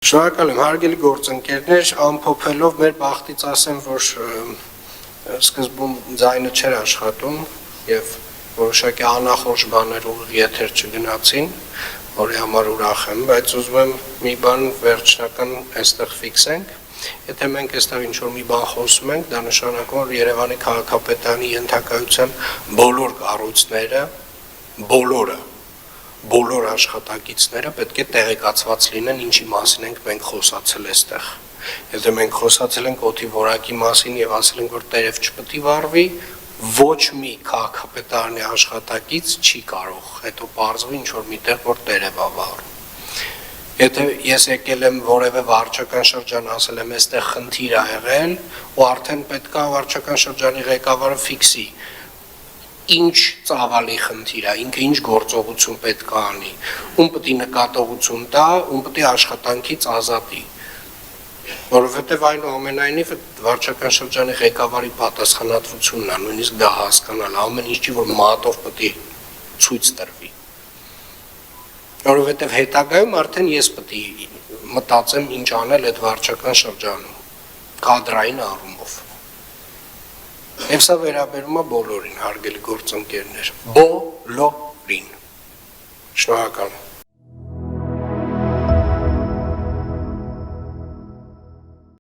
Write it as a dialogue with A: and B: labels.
A: Շնորհակալ եմ, հարգելի գործընկերներ, ամփոփելով մեր բախտից ասեմ, որ սկզբում ձայնը չէր աշխատում եւ որոշակի անախորժ բաներ ուղիղ եթեր չգնացին, որի համար ուրախ եմ, բայց ուզում եմ մի բան վերջնական այստեղ ֆիքսենք։ Եթե մենք այստեղ ինչ-որ մի բան խոսում ենք, դա նշանակում է, որ Երևանի քաղաքապետարանի ենթակայության բոլոր կառույցները, բոլոր աշխատակիցները պետք է տեղեկացված լինեն, ինչի մասին ենք մենք խոսացել այստեղ։ Եթե մենք խոսացել ենք օդի որակի մասին եւ ասել ենք, որ տերև չպետք է վառվի, ոչ մի քաղաքապետարանի աշխատակից չի կարող հետո պարզվի ինչ-որ միտեղ, որ տերև է վառում։ Եթե ես եկել եմ որևէ վարչական շրջան ասել եմ, այստեղ խնդիր ա եղել, ու արդեն պետք է վարչական շրջանի ղեկավարը ֆիքսի ինչ ծավալի խնդիր է, ինքը ինչ գործողություն պետք է անի, ում պետք է նկատողություն տա, ում պետք է աշխատանքից ազատի, որովհետև այնուամենայնիվ վարչական շրջանի ղեկավարի պատասխանատվությունն է, նույնիսկ դա հասկանալ, ամեն ինչ չի, որ մատով պետք է ցույց տրվի, որովհետև հետագայում արդեն ես պետք է մտածեմ ինչ անել այդ վարչական շրջանում, կադրային առումով։ Եվ սա վերաբերում է բոլորին, հարգելի գործընկերներ, բոլորին։ Շնորհակալ եմ։